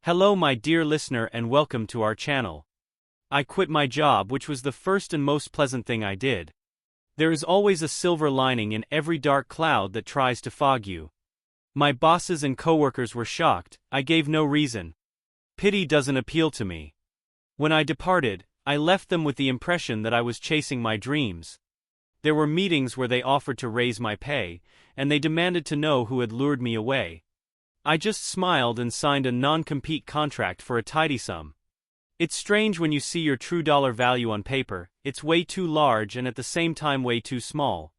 Hello my dear listener and welcome to our channel. I quit my job, which was the first and most pleasant thing I did. There is always a silver lining in every dark cloud that tries to fog you. My bosses and coworkers were shocked. I gave no reason. Pity doesn't appeal to me. When I departed, I left them with the impression that I was chasing my dreams. There were meetings where they offered to raise my pay, and they demanded to know who had lured me away. I just smiled and signed a non-compete contract for a tidy sum. It's strange when you see your true dollar value on paper. It's way too large and at the same time way too small.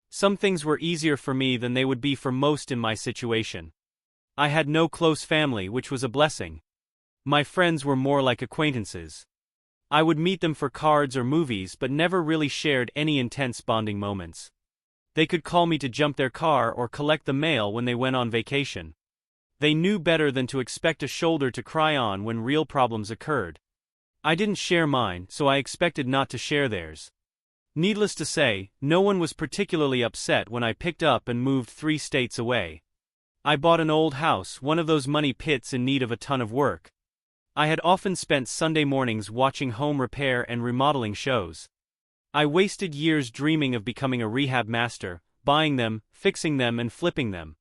Some things were easier for me than they would be for most in my situation. I had no close family, which was a blessing. My friends were more like acquaintances. I would meet them for cards or movies but never really shared any intense bonding moments. They could call me to jump their car or collect the mail when they went on vacation. They knew better than to expect a shoulder to cry on when real problems occurred. I didn't share mine, so I expected not to share theirs. Needless to say, no one was particularly upset when I picked up and moved 3 states away. I bought an old house, one of those money pits in need of a ton of work. I had often spent Sunday mornings watching home repair and remodeling shows. I wasted years dreaming of becoming a rehab master, buying them, fixing them and flipping them.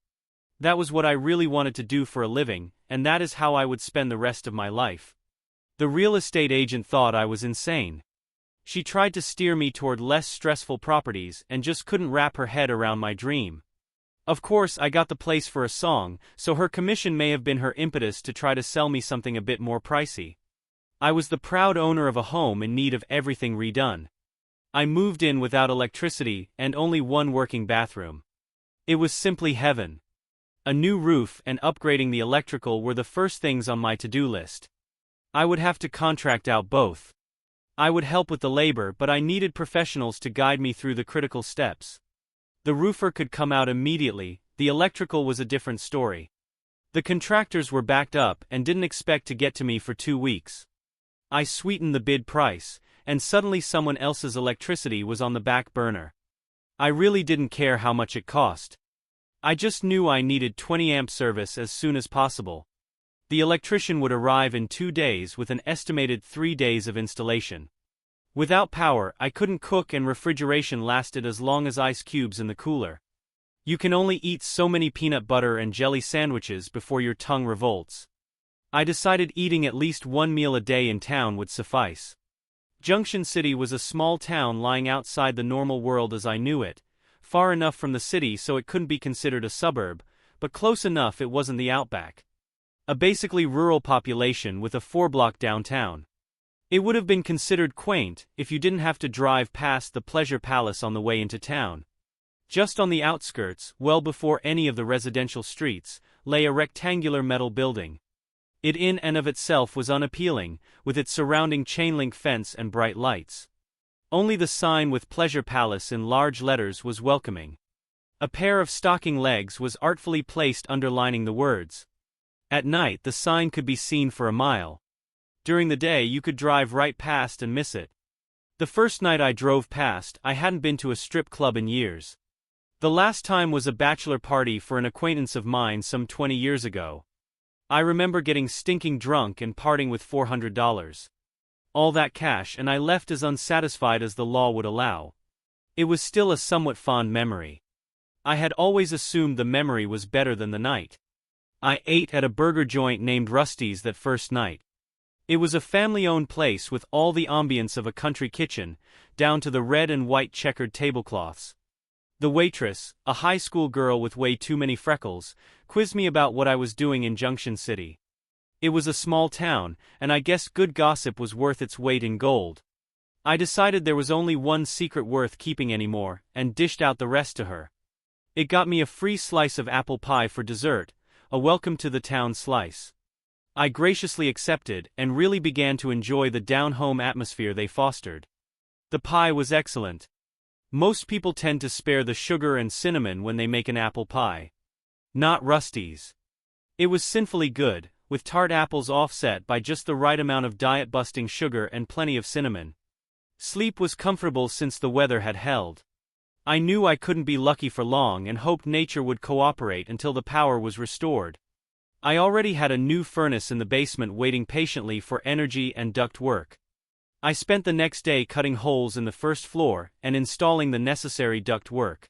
That was what I really wanted to do for a living, and that is how I would spend the rest of my life. The real estate agent thought I was insane. She tried to steer me toward less stressful properties and just couldn't wrap her head around my dream. Of course, I got the place for a song, so her commission may have been her impetus to try to sell me something a bit more pricey. I was the proud owner of a home in need of everything redone. I moved in without electricity and only one working bathroom. It was simply heaven. A new roof and upgrading the electrical were the first things on my to-do list. I would have to contract out both. I would help with the labor, but I needed professionals to guide me through the critical steps. The roofer could come out immediately, the electrical was a different story. The contractors were backed up and didn't expect to get to me for 2 weeks. I sweetened the bid price, and suddenly someone else's electricity was on the back burner. I really didn't care how much it cost. I just knew I needed 20 amp service as soon as possible. The electrician would arrive in 2 days with an estimated 3 days of installation. Without power, I couldn't cook and refrigeration lasted as long as ice cubes in the cooler. You can only eat so many peanut butter and jelly sandwiches before your tongue revolts. I decided eating at least 1 meal a day in town would suffice. Junction City was a small town lying outside the normal world as I knew it, far enough from the city so it couldn't be considered a suburb, but close enough it wasn't the outback. A basically rural population with a 4-block downtown. It would have been considered quaint if you didn't have to drive past the Pleasure Palace on the way into town. Just on the outskirts, well before any of the residential streets, lay a rectangular metal building. It in and of itself was unappealing, with its surrounding chain-link fence and bright lights. Only the sign with Pleasure Palace in large letters was welcoming. A pair of stocking legs was artfully placed underlining the words. At night the sign could be seen for a mile. During the day you could drive right past and miss it. The first night I drove past, I hadn't been to a strip club in years. The last time was a bachelor party for an acquaintance of mine some 20 years ago. I remember getting stinking drunk and parting with $400. All that cash, and I left as unsatisfied as the law would allow. It was still a somewhat fond memory. I had always assumed the memory was better than the night. I ate at a burger joint named Rusty's that first night. It was a family-owned place with all the ambience of a country kitchen, down to the red and white checkered tablecloths. The waitress, a high school girl with way too many freckles, quizzed me about what I was doing in Junction City. It was a small town, and I guess good gossip was worth its weight in gold. I decided there was only one secret worth keeping anymore, and dished out the rest to her. It got me a free slice of apple pie for dessert, a welcome to the town slice. I graciously accepted, and really began to enjoy the down-home atmosphere they fostered. The pie was excellent. Most people tend to spare the sugar and cinnamon when they make an apple pie. Not Rusty's. It was sinfully good, with tart apples offset by just the right amount of diet-busting sugar and plenty of cinnamon. Sleep was comfortable since the weather had held. I knew I couldn't be lucky for long and hoped nature would cooperate until the power was restored. I already had a new furnace in the basement waiting patiently for energy and duct work. I spent the next day cutting holes in the first floor and installing the necessary duct work.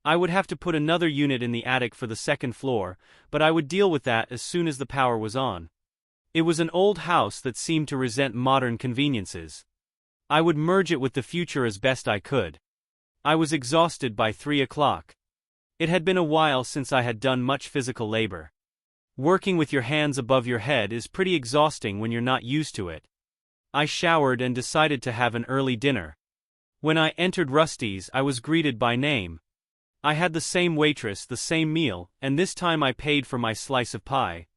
I would have to put another unit in the attic for the second floor, but I would deal with that as soon as the power was on. It was an old house that seemed to resent modern conveniences. I would merge it with the future as best I could. I was exhausted by 3 o'clock. It had been a while since I had done much physical labor. Working with your hands above your head is pretty exhausting when you're not used to it. I showered and decided to have an early dinner. When I entered Rusty's, I was greeted by name. I had the same waitress, the same meal, and this time I paid for my slice of pie.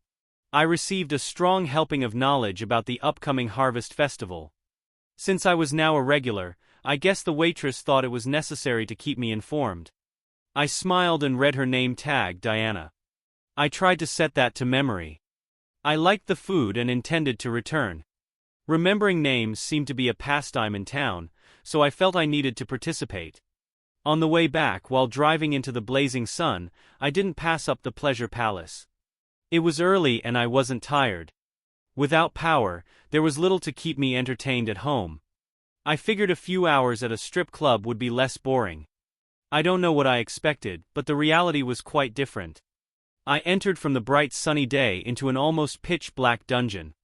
I received a strong helping of knowledge about the upcoming harvest festival. Since I was now a regular, I guess the waitress thought it was necessary to keep me informed. I smiled and read her name tag, Diana. I tried to set that to memory. I liked the food and intended to return. Remembering names seemed to be a pastime in town, so I felt I needed to participate. On the way back, while driving into the blazing sun, I didn't pass up the Pleasure Palace. It was early and I wasn't tired. Without power, there was little to keep me entertained at home. I figured a few hours at a strip club would be less boring. I don't know what I expected, but the reality was quite different. I entered from the bright sunny day into an almost pitch-black dungeon.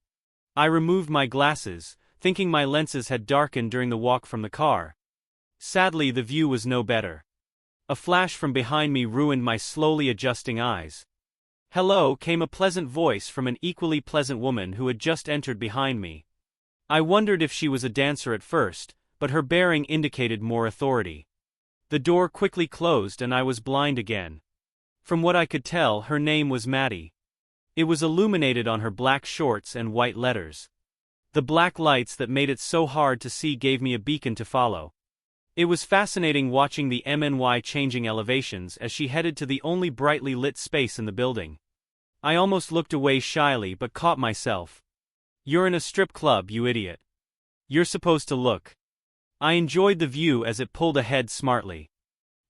I removed my glasses, thinking my lenses had darkened during the walk from the car. Sadly, the view was no better. A flash from behind me ruined my slowly adjusting eyes. "Hello," came a pleasant voice from an equally pleasant woman who had just entered behind me. I wondered if she was a dancer at first, but her bearing indicated more authority. The door quickly closed and I was blind again. From what I could tell, her name was Maddie. It was illuminated on her black shorts and white letters. The black lights that made it so hard to see gave me a beacon to follow. It was fascinating watching the MNY changing elevations as she headed to the only brightly lit space in the building. I almost looked away shyly but caught myself. "You're in a strip club, you idiot. You're supposed to look." I enjoyed the view as it pulled ahead smartly.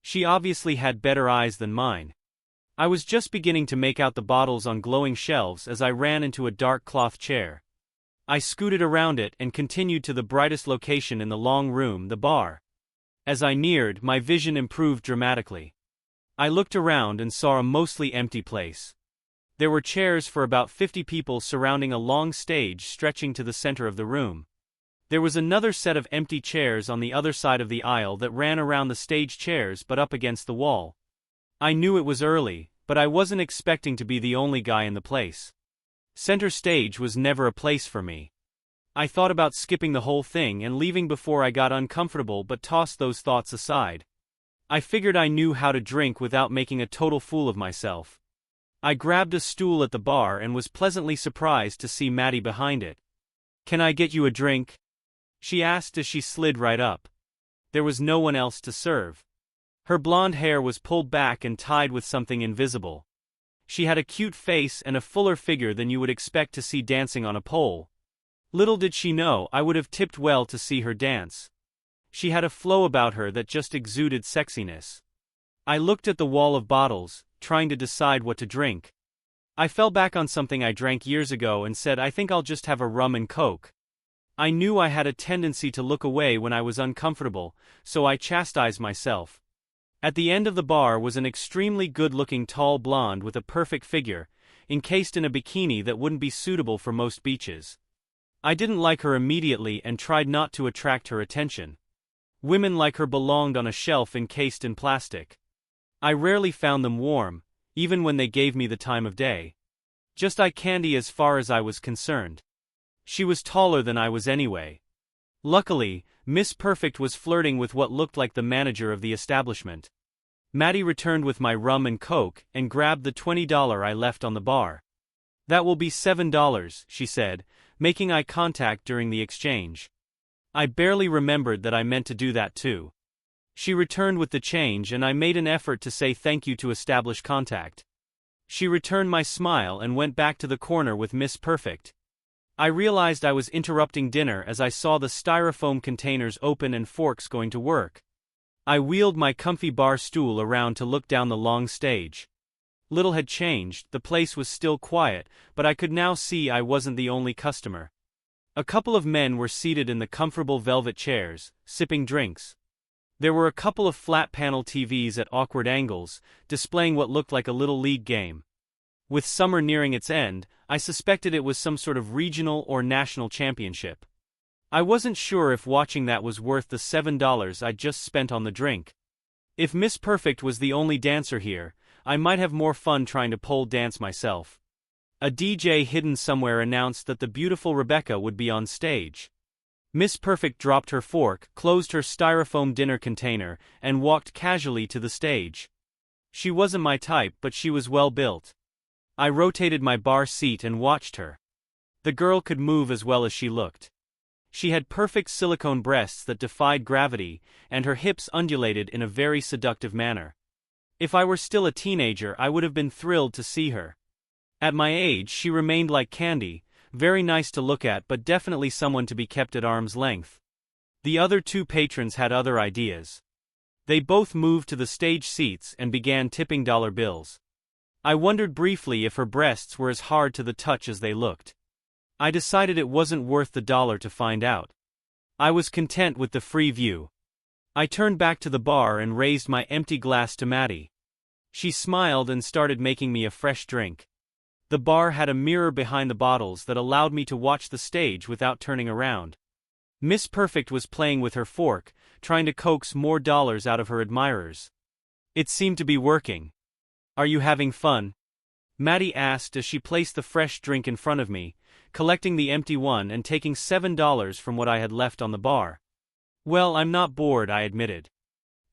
She obviously had better eyes than mine. I was just beginning to make out the bottles on glowing shelves as I ran into a dark cloth chair. I scooted around it and continued to the brightest location in the long room, the bar. As I neared, my vision improved dramatically. I looked around and saw a mostly empty place. There were chairs for about 50 people surrounding a long stage stretching to the center of the room. There was another set of empty chairs on the other side of the aisle that ran around the stage chairs but up against the wall. I knew it was early, but I wasn't expecting to be the only guy in the place. Center stage was never a place for me. I thought about skipping the whole thing and leaving before I got uncomfortable but tossed those thoughts aside. I figured I knew how to drink without making a total fool of myself. I grabbed a stool at the bar and was pleasantly surprised to see Maddie behind it. "Can I get you a drink?" she asked as she slid right up. There was no one else to serve. Her blonde hair was pulled back and tied with something invisible. She had a cute face and a fuller figure than you would expect to see dancing on a pole. Little did she know I would have tipped well to see her dance. She had a flow about her that just exuded sexiness. I looked at the wall of bottles, trying to decide what to drink. I fell back on something I drank years ago and said, "I think I'll just have a rum and coke." I knew I had a tendency to look away when I was uncomfortable, so I chastised myself. At the end of the bar was an extremely good-looking tall blonde with a perfect figure, encased in a bikini that wouldn't be suitable for most beaches. I didn't like her immediately and tried not to attract her attention. Women like her belonged on a shelf encased in plastic. I rarely found them warm, even when they gave me the time of day. Just eye candy as far as I was concerned. She was taller than I was anyway. Luckily, Miss Perfect was flirting with what looked like the manager of the establishment. Maddie returned with my rum and coke and grabbed the $20 I left on the bar. "That will be $7, she said, making eye contact during the exchange. I barely remembered that I meant to do that too. She returned with the change and I made an effort to say thank you to establish contact. She returned my smile and went back to the corner with Miss Perfect. I realized I was interrupting dinner as I saw the styrofoam containers open and forks going to work. I wheeled my comfy bar stool around to look down the long stage. Little had changed, the place was still quiet, but I could now see I wasn't the only customer. A couple of men were seated in the comfortable velvet chairs, sipping drinks. There were a couple of flat-panel TVs at awkward angles, displaying what looked like a little league game. With summer nearing its end, I suspected it was some sort of regional or national championship. I wasn't sure if watching that was worth the $7 I'd just spent on the drink. If Miss Perfect was the only dancer here, I might have more fun trying to pole dance myself. A DJ hidden somewhere announced that the beautiful Rebecca would be on stage. Miss Perfect dropped her fork, closed her styrofoam dinner container, and walked casually to the stage. She wasn't my type, but she was well built. I rotated my bar seat and watched her. The girl could move as well as she looked. She had perfect silicone breasts that defied gravity, and her hips undulated in a very seductive manner. If I were still a teenager, I would have been thrilled to see her. At my age, she remained like candy, very nice to look at but definitely someone to be kept at arm's length. The other two patrons had other ideas. They both moved to the stage seats and began tipping dollar bills. I wondered briefly if her breasts were as hard to the touch as they looked. I decided it wasn't worth the dollar to find out. I was content with the free view. I turned back to the bar and raised my empty glass to Maddie. She smiled and started making me a fresh drink. The bar had a mirror behind the bottles that allowed me to watch the stage without turning around. Miss Perfect was playing with her fork, trying to coax more dollars out of her admirers. It seemed to be working. "Are you having fun?" Maddie asked as she placed the fresh drink in front of me, collecting the empty one and taking $7 from what I had left on the bar. "Well, I'm not bored," I admitted.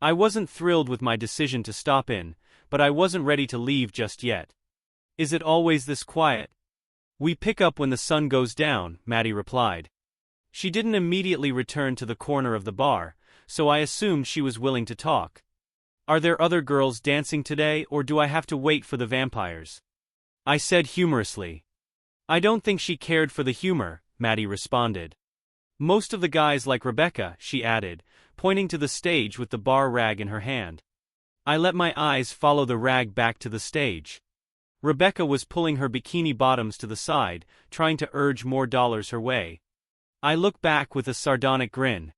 I wasn't thrilled with my decision to stop in, but I wasn't ready to leave just yet. "Is it always this quiet?" "We pick up when the sun goes down," Maddie replied. She didn't immediately return to the corner of the bar, so I assumed she was willing to talk. "Are there other girls dancing today, or do I have to wait for the vampires?" I said humorously. "I don't think she cared for the humor," Maddie responded. "Most of the guys like Rebecca," she added, pointing to the stage with the bar rag in her hand. I let my eyes follow the rag back to the stage. Rebecca was pulling her bikini bottoms to the side, trying to urge more dollars her way. I looked back with a sardonic grin.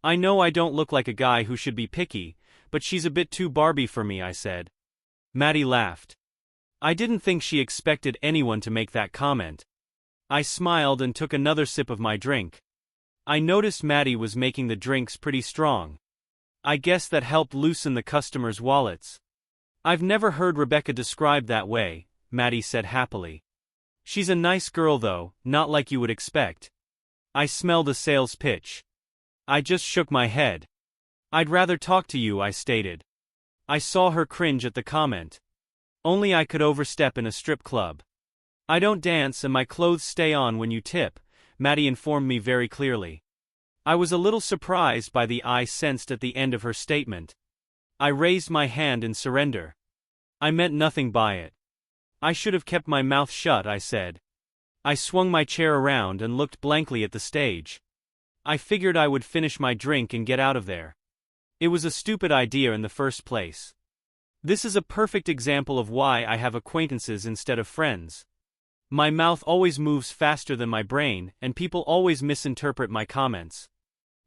"I know I don't look like a guy who should be picky, but she's a bit too Barbie for me," I said. Maddie laughed. I didn't think she expected anyone to make that comment. I smiled and took another sip of my drink. I noticed Maddie was making the drinks pretty strong. I guess that helped loosen the customers' wallets. "I've never heard Rebecca described that way," Maddie said happily. "She's a nice girl though, not like you would expect." I smelled a sales pitch. I just shook my head. "I'd rather talk to you," I stated. I saw her cringe at the comment. Only I could overstep in a strip club. "I don't dance and my clothes stay on when you tip," Maddie informed me very clearly. I was a little surprised by the I sensed at the end of her statement. I raised my hand in surrender. I meant nothing by it. "I should have kept my mouth shut," I said. I swung my chair around and looked blankly at the stage. I figured I would finish my drink and get out of there. It was a stupid idea in the first place. This is a perfect example of why I have acquaintances instead of friends. My mouth always moves faster than my brain, and people always misinterpret my comments.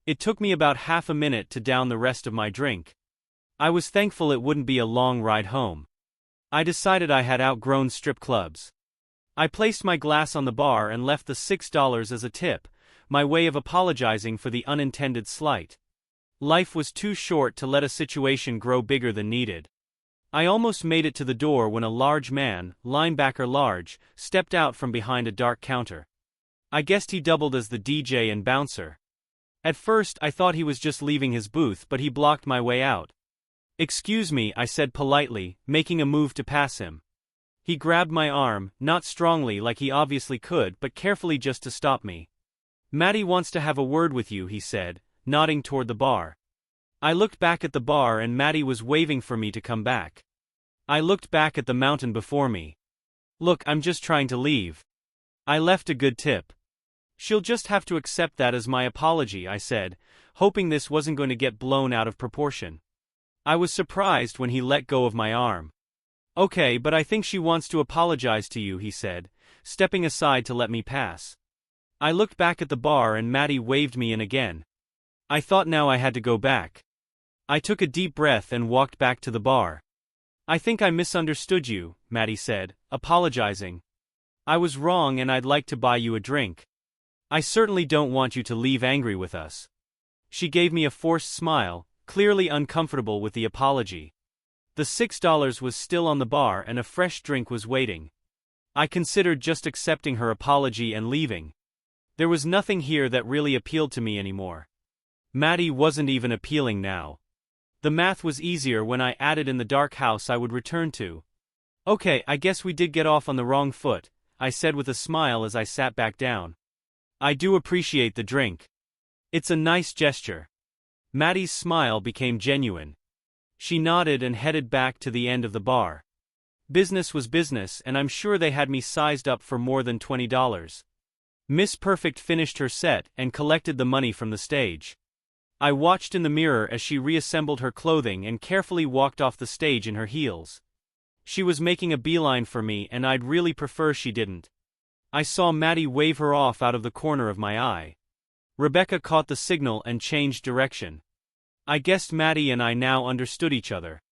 It took me about half a minute to down the rest of my drink. I was thankful it wouldn't be a long ride home. I decided I had outgrown strip clubs. I placed my glass on the bar and left the $6 as a tip, my way of apologizing for the unintended slight. Life was too short to let a situation grow bigger than needed. I almost made it to the door when a large man, linebacker large, stepped out from behind a dark counter. I guessed he doubled as the DJ and bouncer. At first I thought he was just leaving his booth, but he blocked my way out. "Excuse me," I said politely, making a move to pass him. He grabbed my arm, not strongly like he obviously could, but carefully just to stop me. "Maddie wants to have a word with you," he said, nodding toward the bar. I looked back at the bar and Maddie was waving for me to come back. I looked back at the mountain before me. "Look, I'm just trying to leave." I left a good tip. "She'll just have to accept that as my apology," I said, hoping this wasn't going to get blown out of proportion. I was surprised when he let go of my arm. Okay, but I think she wants to apologize to you, he said, stepping aside to let me pass. I looked back at the bar and Maddie waved me in again. I thought now I had to go back. I took a deep breath and walked back to the bar. I think I misunderstood you, Maddie said, apologizing. I was wrong and I'd like to buy you a drink. I certainly don't want you to leave angry with us. She gave me a forced smile, clearly uncomfortable with the apology. The $6 was still on the bar and a fresh drink was waiting. I considered just accepting her apology and leaving. There was nothing here that really appealed to me anymore. Maddie wasn't even appealing now. The math was easier when I added in the dark house I would return to. Okay, I guess we did get off on the wrong foot, I said with a smile as I sat back down. I do appreciate the drink. It's a nice gesture. Maddie's smile became genuine. She nodded and headed back to the end of the bar. Business was business and I'm sure they had me sized up for more than $20. Miss Perfect finished her set and collected the money from the stage. I watched in the mirror as she reassembled her clothing and carefully walked off the stage in her heels. She was making a beeline for me and I'd really prefer she didn't. I saw Maddie wave her off out of the corner of my eye. Rebecca caught the signal and changed direction. I guessed Maddie and I now understood each other.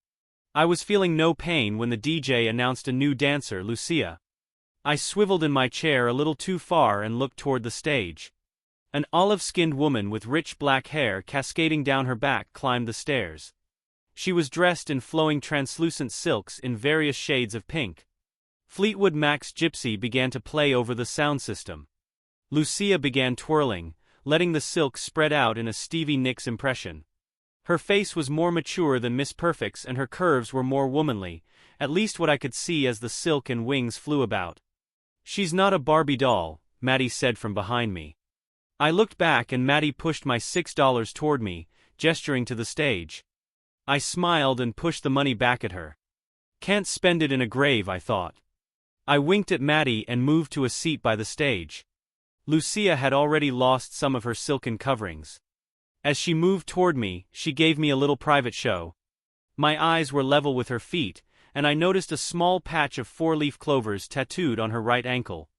I was feeling no pain when the DJ announced a new dancer, Lucia. I swiveled in my chair a little too far and looked toward the stage. An olive-skinned woman with rich black hair cascading down her back climbed the stairs. She was dressed in flowing translucent silks in various shades of pink. Fleetwood Mac's Gypsy began to play over the sound system. Lucia began twirling, letting the silk spread out in a Stevie Nicks impression. Her face was more mature than Miss Perfect's and her curves were more womanly, at least what I could see as the silk and wings flew about. She's not a Barbie doll, Maddie said from behind me. I looked back and Maddie pushed my $6 toward me, gesturing to the stage. I smiled and pushed the money back at her. Can't spend it in a grave, I thought. I winked at Maddie and moved to a seat by the stage. Lucia had already lost some of her silken coverings. As she moved toward me, she gave me a little private show. My eyes were level with her feet, and I noticed a small patch of four-leaf clovers tattooed on her right ankle.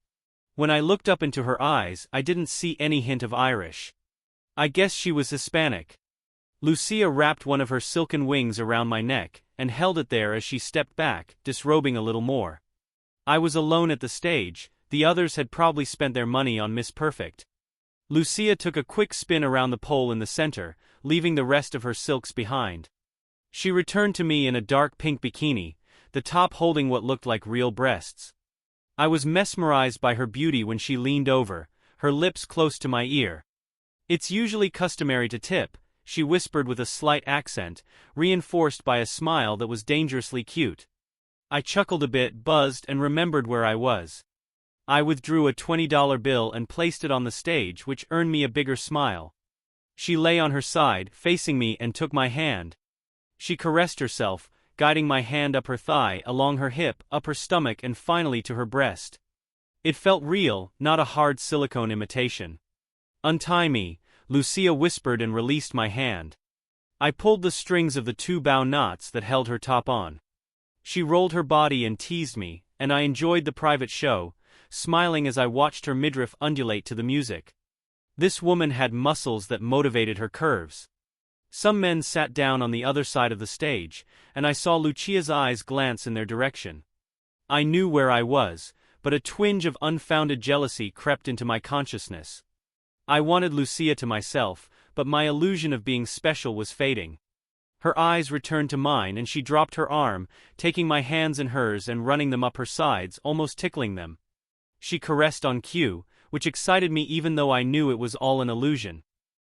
When I looked up into her eyes, I didn't see any hint of Irish. I guess she was Hispanic. Lucia wrapped one of her silken wings around my neck, and held it there as she stepped back, disrobing a little more. I was alone at the stage, the others had probably spent their money on Miss Perfect. Lucia took a quick spin around the pole in the center, leaving the rest of her silks behind. She returned to me in a dark pink bikini, the top holding what looked like real breasts. I was mesmerized by her beauty when she leaned over, her lips close to my ear. It's usually customary to tip, she whispered with a slight accent, reinforced by a smile that was dangerously cute. I chuckled a bit, buzzed, and remembered where I was. I withdrew a $20 bill and placed it on the stage, which earned me a bigger smile. She lay on her side, facing me, and took my hand. She caressed herself, guiding my hand up her thigh, along her hip, up her stomach, and finally to her breast. It felt real, not a hard silicone imitation. "Untie me," Lucia whispered and released my hand. I pulled the strings of the two bow knots that held her top on. She rolled her body and teased me, and I enjoyed the private show, smiling as I watched her midriff undulate to the music. This woman had muscles that motivated her curves. Some men sat down on the other side of the stage, and I saw Lucia's eyes glance in their direction. I knew where I was, but a twinge of unfounded jealousy crept into my consciousness. I wanted Lucia to myself, but my illusion of being special was fading. Her eyes returned to mine and she dropped her arm, taking my hands in hers and running them up her sides, almost tickling them. She caressed on cue, which excited me even though I knew it was all an illusion.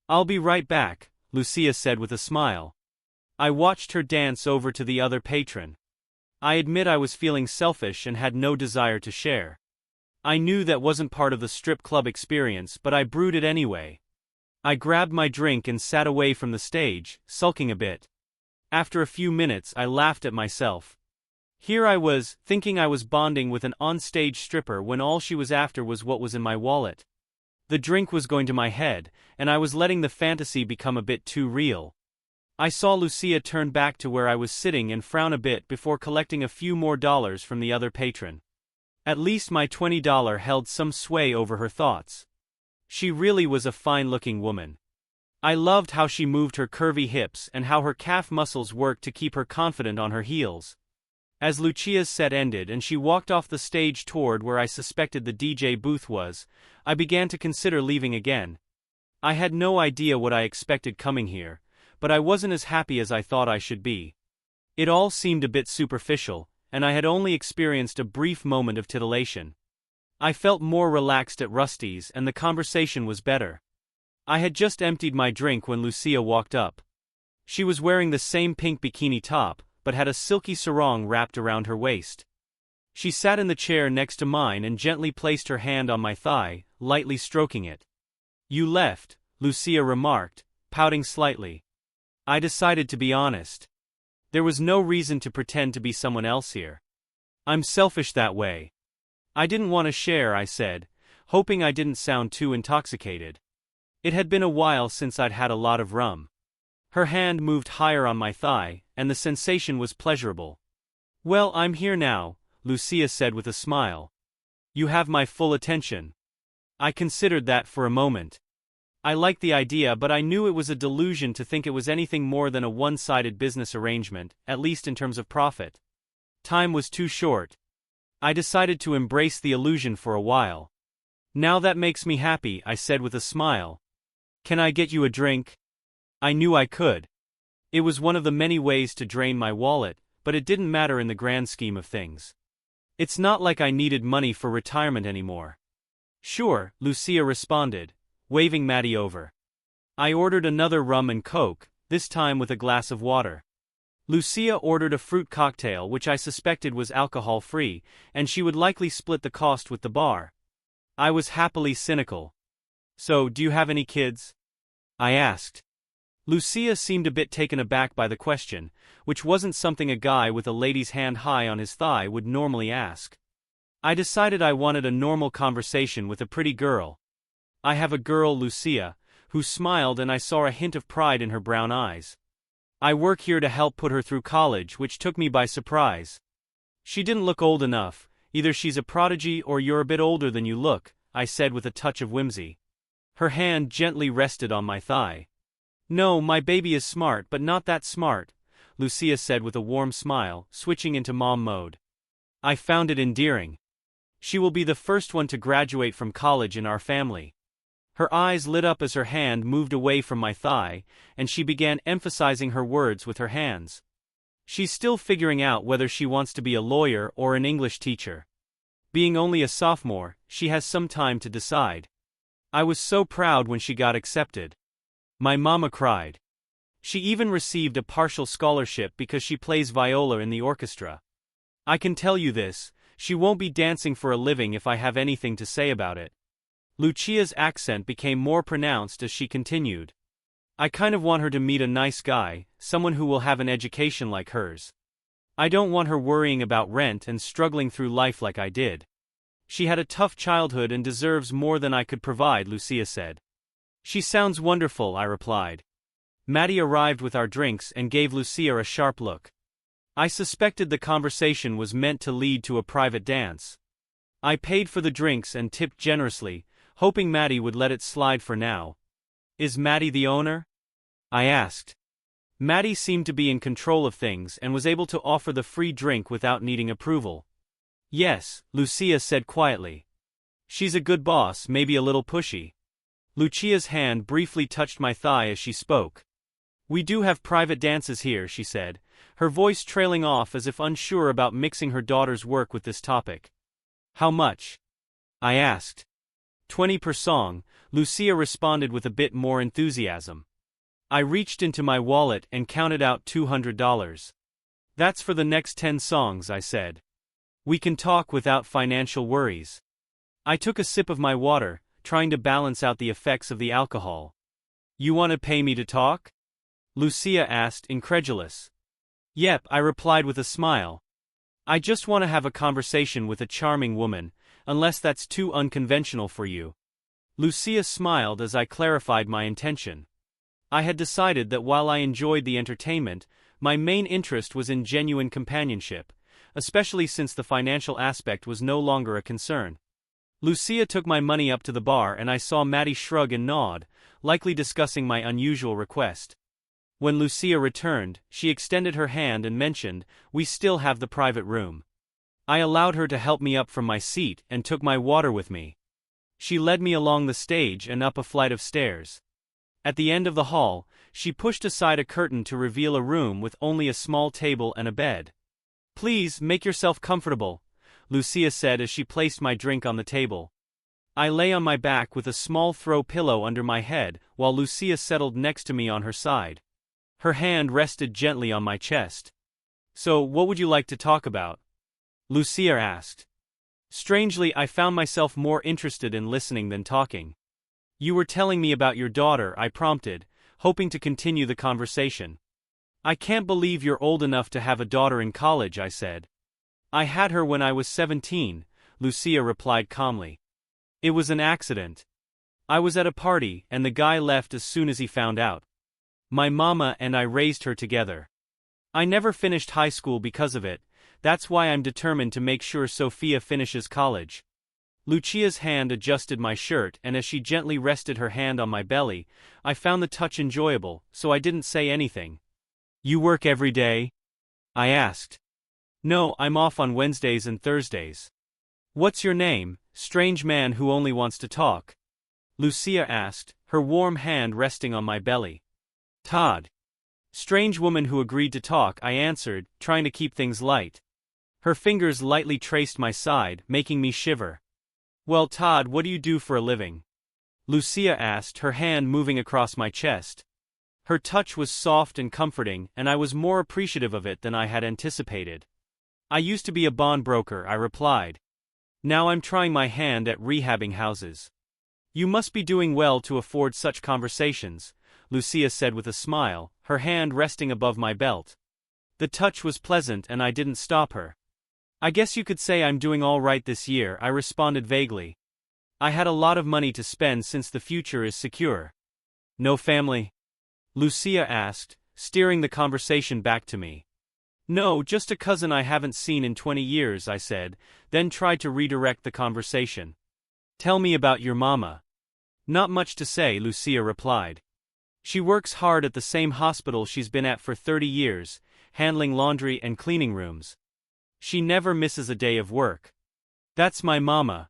"I'll be right back," Lucia said with a smile. I watched her dance over to the other patron. I admit I was feeling selfish and had no desire to share. I knew that wasn't part of the strip club experience, but I brewed it anyway. I grabbed my drink and sat away from the stage, sulking a bit. After a few minutes I laughed at myself. Here I was, thinking I was bonding with an on-stage stripper when all she was after was what was in my wallet. The drink was going to my head, and I was letting the fantasy become a bit too real. I saw Lucia turn back to where I was sitting and frown a bit before collecting a few more dollars from the other patron. At least my $20 held some sway over her thoughts. She really was a fine-looking woman. I loved how she moved her curvy hips and how her calf muscles worked to keep her confident on her heels. As Lucia's set ended and she walked off the stage toward where I suspected the DJ booth was, I began to consider leaving again. I had no idea what I expected coming here, but I wasn't as happy as I thought I should be. It all seemed a bit superficial, and I had only experienced a brief moment of titillation. I felt more relaxed at Rusty's and the conversation was better. I had just emptied my drink when Lucia walked up. She was wearing the same pink bikini top, but had a silky sarong wrapped around her waist. She sat in the chair next to mine and gently placed her hand on my thigh, lightly stroking it. "You left," Lucia remarked, pouting slightly. I decided to be honest. There was no reason to pretend to be someone else here. "I'm selfish that way." "I didn't want to share," I said, hoping I didn't sound too intoxicated. It had been a while since I'd had a lot of rum. Her hand moved higher on my thigh, and the sensation was pleasurable. "Well, I'm here now," Lucia said with a smile. "You have my full attention." I considered that for a moment. I liked the idea, but I knew it was a delusion to think it was anything more than a one-sided business arrangement, at least in terms of profit. Time was too short. I decided to embrace the illusion for a while. "Now that makes me happy," I said with a smile. "Can I get you a drink?" I knew I could. It was one of the many ways to drain my wallet, but it didn't matter in the grand scheme of things. It's not like I needed money for retirement anymore. "Sure," Lucia responded, waving Maddie over. I ordered another rum and coke, this time with a glass of water. Lucia ordered a fruit cocktail which I suspected was alcohol-free, and she would likely split the cost with the bar. I was happily cynical. "So, do you have any kids?" I asked. Lucia seemed a bit taken aback by the question, which wasn't something a guy with a lady's hand high on his thigh would normally ask. I decided I wanted a normal conversation with a pretty girl. "I have a girl," Lucia, who smiled, and I saw a hint of pride in her brown eyes. "I work here to help put her through college," which took me by surprise. "She didn't look old enough. Either she's a prodigy or you're a bit older than you look," I said with a touch of whimsy. Her hand gently rested on my thigh. "No, my baby is smart, but not that smart," Lucia said with a warm smile, switching into mom mode. I found it endearing. "She will be the first one to graduate from college in our family." Her eyes lit up as her hand moved away from my thigh, and she began emphasizing her words with her hands. "She's still figuring out whether she wants to be a lawyer or an English teacher. Being only a sophomore, she has some time to decide." I was so proud when she got accepted. My mama cried. She even received a partial scholarship because she plays viola in the orchestra. I can tell you this, she won't be dancing for a living if I have anything to say about it. Lucia's accent became more pronounced as she continued. "I kind of want her to meet a nice guy, someone who will have an education like hers. I don't want her worrying about rent and struggling through life like I did. She had a tough childhood and deserves more than I could provide," Lucia said. "She sounds wonderful," I replied. Maddie arrived with our drinks and gave Lucia a sharp look. I suspected the conversation was meant to lead to a private dance. I paid for the drinks and tipped generously, hoping Maddie would let it slide for now. "Is Maddie the owner?" I asked. Maddie seemed to be in control of things and was able to offer the free drink without needing approval. "Yes," Lucia said quietly. "She's a good boss, maybe a little pushy." Lucia's hand briefly touched my thigh as she spoke. "We do have private dances here," she said, her voice trailing off as if unsure about mixing her daughter's work with this topic. "How much?" I asked. 20 per song, Lucia responded with a bit more enthusiasm. I reached into my wallet and counted out $200. "That's for the next 10 songs," I said. "We can talk without financial worries." I took a sip of my water, trying to balance out the effects of the alcohol. "You want to pay me to talk?" Lucia asked, incredulous. "Yep," I replied with a smile. "I just want to have a conversation with a charming woman, unless that's too unconventional for you." Lucia smiled as I clarified my intention. I had decided that while I enjoyed the entertainment, my main interest was in genuine companionship, especially since the financial aspect was no longer a concern. Lucia took my money up to the bar and I saw Maddie shrug and nod, likely discussing my unusual request. When Lucia returned, she extended her hand and mentioned, "We still have the private room." I allowed her to help me up from my seat and took my water with me. She led me along the stage and up a flight of stairs. At the end of the hall, she pushed aside a curtain to reveal a room with only a small table and a bed. "Please, make yourself comfortable," Lucia said as she placed my drink on the table. I lay on my back with a small throw pillow under my head while Lucia settled next to me on her side. Her hand rested gently on my chest. "So, what would you like to talk about?" Lucia asked. Strangely, I found myself more interested in listening than talking. "You were telling me about your daughter," I prompted, hoping to continue the conversation. "I can't believe you're old enough to have a daughter in college," I said. "I had her when I was 17, Lucia replied calmly. "It was an accident. I was at a party, and the guy left as soon as he found out. My mama and I raised her together. I never finished high school because of it. That's why I'm determined to make sure Sophia finishes college." Lucia's hand adjusted my shirt, and as she gently rested her hand on my belly, I found the touch enjoyable, so I didn't say anything. "You work every day?" I asked. "No, I'm off on Wednesdays and Thursdays." "What's your name, strange man who only wants to talk?" Lucia asked, her warm hand resting on my belly. "Todd." "Strange woman who agreed to talk," I answered, trying to keep things light. Her fingers lightly traced my side, making me shiver. "Well, Todd, what do you do for a living?" Lucia asked, her hand moving across my chest. Her touch was soft and comforting, and I was more appreciative of it than I had anticipated. "I used to be a bond broker," I replied. "Now I'm trying my hand at rehabbing houses." "You must be doing well to afford such conversations," Lucia said with a smile, her hand resting above my belt. The touch was pleasant and I didn't stop her. "I guess you could say I'm doing all right this year," I responded vaguely. "I had a lot of money to spend since the future is secure." "No family?" Lucia asked, steering the conversation back to me. "No, just a cousin I haven't seen in 20 years," I said, then tried to redirect the conversation. "Tell me about your mama." "Not much to say," Lucia replied. "She works hard at the same hospital she's been at for 30 years, handling laundry and cleaning rooms. She never misses a day of work." "That's my mama."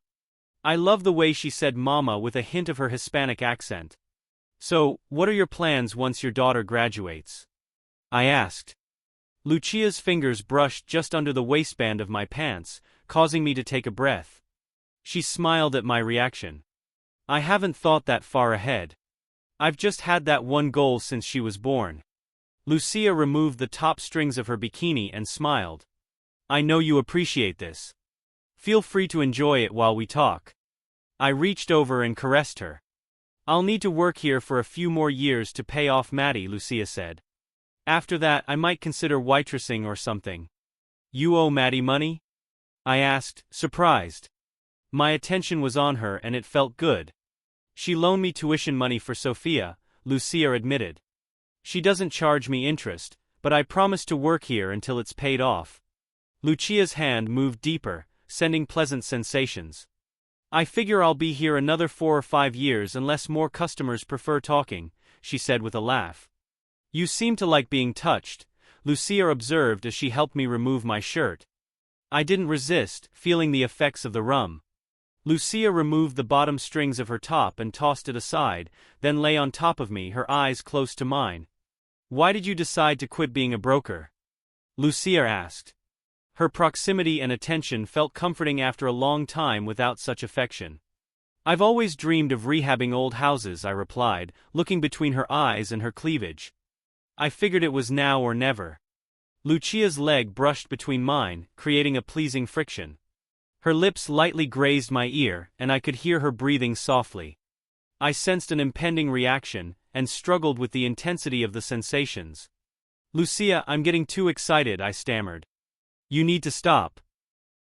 I love the way she said mama with a hint of her Hispanic accent. "So, what are your plans once your daughter graduates?" I asked. Lucia's fingers brushed just under the waistband of my pants, causing me to take a breath. She smiled at my reaction. "I haven't thought that far ahead. I've just had that one goal since she was born." Lucia removed the top strings of her bikini and smiled. "I know you appreciate this. Feel free to enjoy it while we talk." I reached over and caressed her. "I'll need to work here for a few more years to pay off Maddie," Lucia said. "After that, I might consider waitressing or something." "You owe Maddie money?" I asked, surprised. My attention was on her and it felt good. "She loaned me tuition money for Sophia," Lucia admitted. "She doesn't charge me interest, but I promise to work here until it's paid off." Lucia's hand moved deeper, sending pleasant sensations. "I figure I'll be here another 4 or 5 years unless more customers prefer talking," she said with a laugh. "You seem to like being touched," Lucia observed as she helped me remove my shirt. I didn't resist, feeling the effects of the rum. Lucia removed the bottom strings of her top and tossed it aside, then lay on top of me, her eyes close to mine. "Why did you decide to quit being a broker?" Lucia asked. Her proximity and attention felt comforting after a long time without such affection. "I've always dreamed of rehabbing old houses," I replied, looking between her eyes and her cleavage. "I figured it was now or never." Lucia's leg brushed between mine, creating a pleasing friction. Her lips lightly grazed my ear, and I could hear her breathing softly. I sensed an impending reaction, and struggled with the intensity of the sensations. "Lucia, I'm getting too excited," I stammered. "You need to stop."